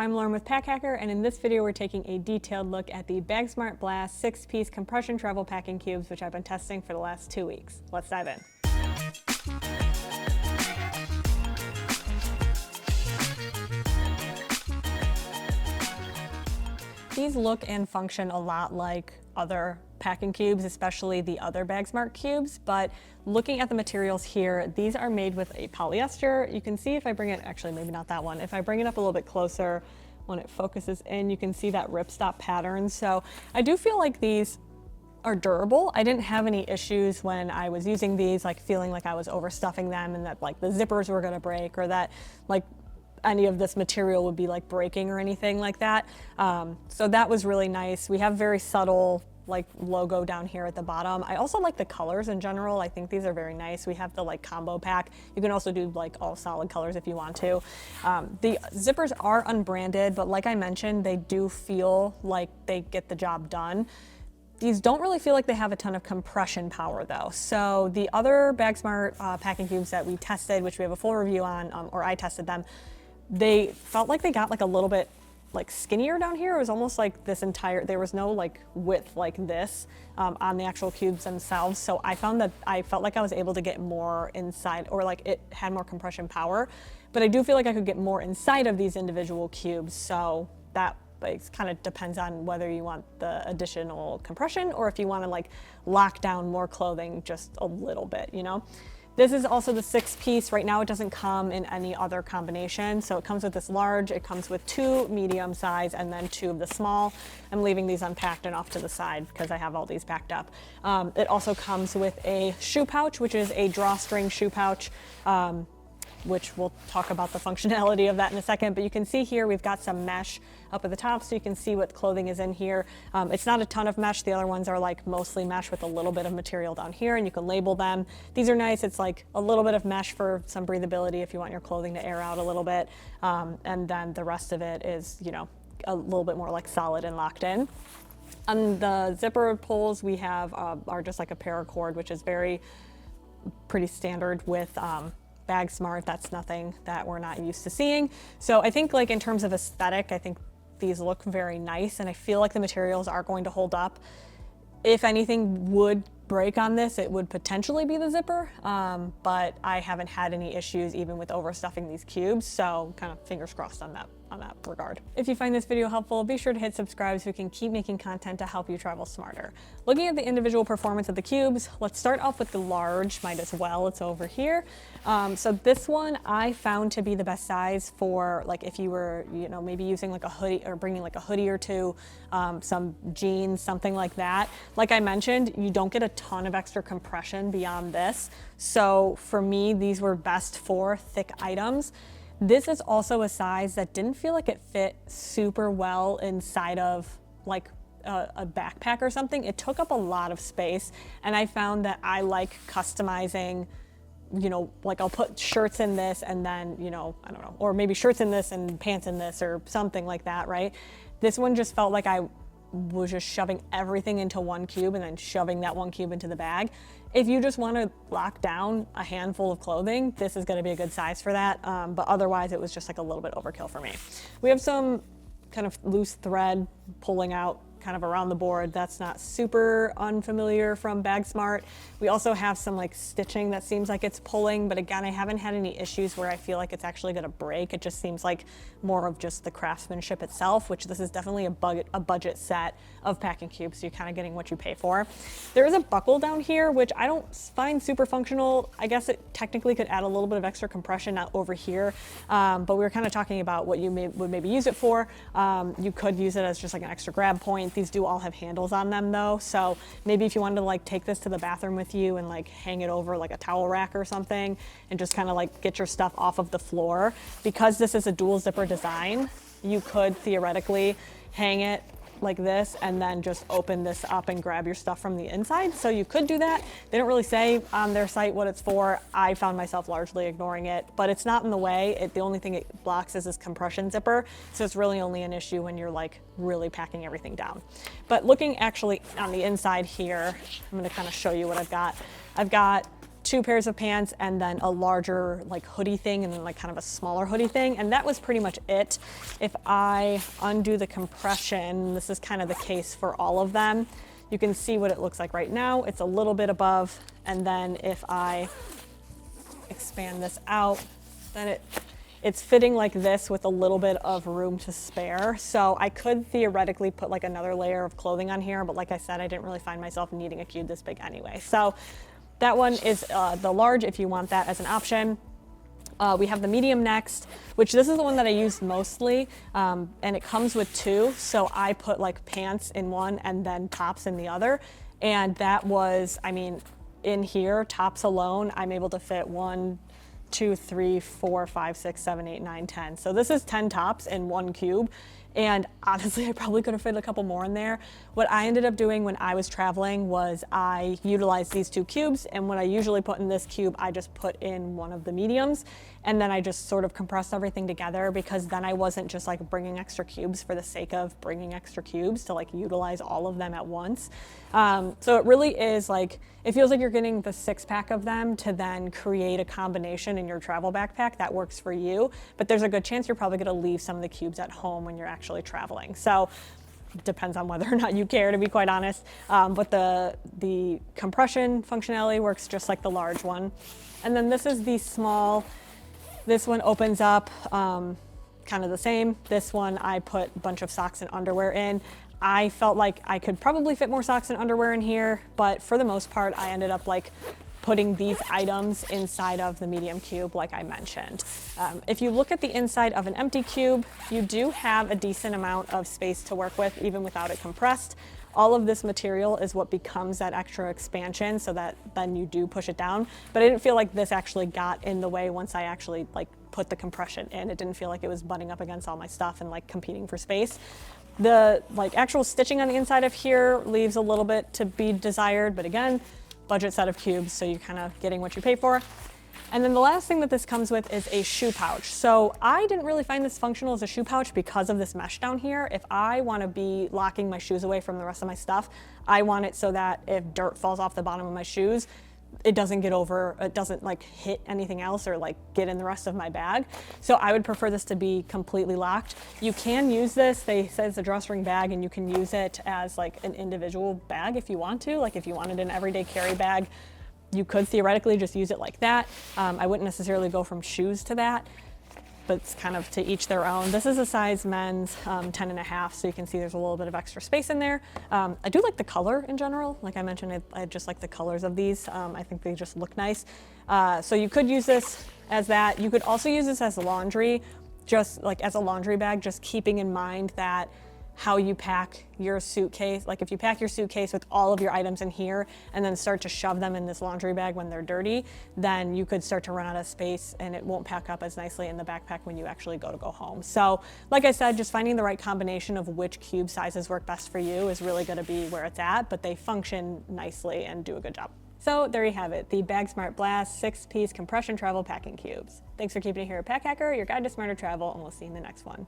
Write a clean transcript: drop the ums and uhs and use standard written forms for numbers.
I'm Lauren with Pack Hacker, and in this video we're taking a detailed look at the BAGSMART Blast 6-piece compression travel packing cubes, which I've been testing for the last 2 weeks. Let's dive in. These look and function a lot like other packing cubes, especially the other BAGSMART cubes, but looking at the materials here, these are made with a polyester. You can see if I bring it, actually maybe not that one, if I bring it up a little bit closer, when it focuses in, you can see that ripstop pattern. So I do feel like these are durable. I didn't have any issues when I was using these, like feeling like I was overstuffing them and that like the zippers were gonna break or that like any of this material would be like breaking or anything like that. So that was really nice. We have very subtle like logo down here at the bottom. I also like the colors in general. I think these are very nice. We have the like combo pack. You can also do like all solid colors if you want to. The zippers are unbranded, but like I mentioned, they do feel like they get the job done. These don't really feel like they have a ton of compression power though. So the other BAGSMART packing cubes that we tested, which we have a full review on, or I tested them, they felt like they got like a little bit like skinnier down here. It was almost like this entire, there was no like width like this on the actual cubes themselves. So I found that I felt like I was able to get more inside, or like it had more compression power, but I do feel like I could get more inside of these individual cubes. So that kind of depends on whether you want the additional compression or if you want to like lock down more clothing just a little bit, you know? This is also the 6-piece. Right now it doesn't come in any other combination. So it comes with this large, it comes with 2 medium size and then 2 of the small. I'm leaving these unpacked and off to the side because I have all these packed up. It also comes with a shoe pouch, which is a drawstring shoe pouch, which we'll talk about the functionality of that in a second. But you can see here we've got some mesh up at the top so you can see what clothing is in here. It's not a ton of mesh. The other ones are like mostly mesh with a little bit of material down here, and you can label them. These are nice. It's like a little bit of mesh for some breathability if you want your clothing to air out a little bit. And then the rest of it is, you know, a little bit more like solid and locked in. On the zipper pulls we have are just like a paracord, which is pretty standard with BAGSMART. That's nothing that we're not used to seeing. So I think like in terms of aesthetic, I think these look very nice and I feel like the materials are going to hold up. If anything would break on this, it would potentially be the zipper, but I haven't had any issues even with overstuffing these cubes, so kind of fingers crossed on that regard. If you find this video helpful, be sure to hit subscribe so we can keep making content to help you travel smarter. Looking at the individual performance of the cubes, let's start off with the large, might as well, it's over here. So this one I found to be the best size for like if you were, you know, maybe using like a hoodie or bringing like a hoodie or two, some jeans, something like that. Like I mentioned, you don't get a ton of extra compression beyond this. So for me, these were best for thick items. This is also a size that didn't feel like it fit super well inside of like a backpack or something. It took up a lot of space, and I found that I like customizing, you know, like I'll put shirts in this and then, you know, I don't know, or maybe shirts in this and pants in this or something like that, right? This one just felt like I was just shoving everything into one cube and then shoving that one cube into the bag. If you just want to lock down a handful of clothing, this is going to be a good size for that. But otherwise it was just like a little bit overkill for me. We have some kind of loose thread pulling out kind of around the board. That's not super unfamiliar from BAGSMART. We also have some like stitching that seems like it's pulling, but again, I haven't had any issues where I feel like it's actually gonna break. It just seems like more of just the craftsmanship itself, which this is definitely a budget set of packing cubes, so you're kind of getting what you pay for. There is a buckle down here, which I don't find super functional. I guess it technically could add a little bit of extra compression out over here, but we were kind of talking about what you would maybe use it for. You could use it as just like an extra grab point. These do all have handles on them though, so maybe if you wanted to like take this to the bathroom with you and like hang it over like a towel rack or something and just kind of like get your stuff off of the floor, because this is a dual zipper design, you could theoretically hang it like this and then just open this up and grab your stuff from the inside. So you could do that. They don't really say on their site what it's for. I found myself largely ignoring it, but it's not in the way. The only thing it blocks is this compression zipper. So it's really only an issue when you're like really packing everything down. But looking actually on the inside here, I'm gonna kind of show you what I've got. I've got 2 pairs of pants and then a larger like hoodie thing and then like kind of a smaller hoodie thing. And that was pretty much it. If I undo the compression, this is kind of the case for all of them. You can see what it looks like right now. It's a little bit above. And then if I expand this out, then it's fitting like this with a little bit of room to spare. So I could theoretically put like another layer of clothing on here, but like I said, I didn't really find myself needing a cube this big anyway. So that one is the large if you want that as an option. We have the medium next, which this is the one that I used mostly, and it comes with 2. So I put like pants in one and then tops in the other. And that was, I mean, in here, tops alone, I'm able to fit 1, 2, 3, 4, 5, 6, 7, 8, 9, 10. So this is 10 tops in one cube. And honestly, I probably could have fit a couple more in there. What I ended up doing when I was traveling was I utilized these 2 cubes, and what I usually put in this cube, I just put in one of the mediums, and then I just sort of compressed everything together, because then I wasn't just like bringing extra cubes for the sake of bringing extra cubes to like utilize all of them at once. So it really is like, it feels like you're getting the 6-pack of them to then create a combination in your travel backpack that works for you, but there's a good chance you're probably gonna leave some of the cubes at home when you're actually traveling. So it depends on whether or not you care, to be quite honest. But the compression functionality works just like the large one. And then this is the small. This one opens up kind of the same. This one I put a bunch of socks and underwear in. I felt like I could probably fit more socks and underwear in here, but for the most part, I ended up like putting these items inside of the medium cube like I mentioned. If you look at the inside of an empty cube, you do have a decent amount of space to work with even without it compressed. All of this material is what becomes that extra expansion so that then you do push it down. But I didn't feel like this actually got in the way once I actually like put the compression in. It didn't feel like it was butting up against all my stuff and like competing for space. The like actual stitching on the inside of here leaves a little bit to be desired, but again, budget set of cubes, so you're kind of getting what you pay for. And then the last thing that this comes with is a shoe pouch. So I didn't really find this functional as a shoe pouch because of this mesh down here. If I want to be locking my shoes away from the rest of my stuff, I want it so that if dirt falls off the bottom of my shoes, it doesn't get over, it doesn't like hit anything else or like get in the rest of my bag. So I would prefer this to be completely locked. You can use this, they say it's a drawstring bag, and you can use it as like an individual bag if you want to. Like if you wanted an everyday carry bag, you could theoretically just use it like that. I wouldn't necessarily go from shoes to that, but it's kind of to each their own. This is a size men's 10.5, so you can see there's a little bit of extra space in there. I do like the color in general. Like I mentioned, I just like the colors of these. I think they just look nice. So you could use this as that. You could also use this as laundry, just like as a laundry bag, just keeping in mind that how you pack your suitcase. Like if you pack your suitcase with all of your items in here and then start to shove them in this laundry bag when they're dirty, then you could start to run out of space and it won't pack up as nicely in the backpack when you actually go home. So like I said, just finding the right combination of which cube sizes work best for you is really gonna be where it's at, but they function nicely and do a good job. So there you have it, the BAGSMART Blast 6-piece compression travel packing cubes. Thanks for keeping it here at Pack Hacker, your guide to smarter travel, and we'll see you in the next one.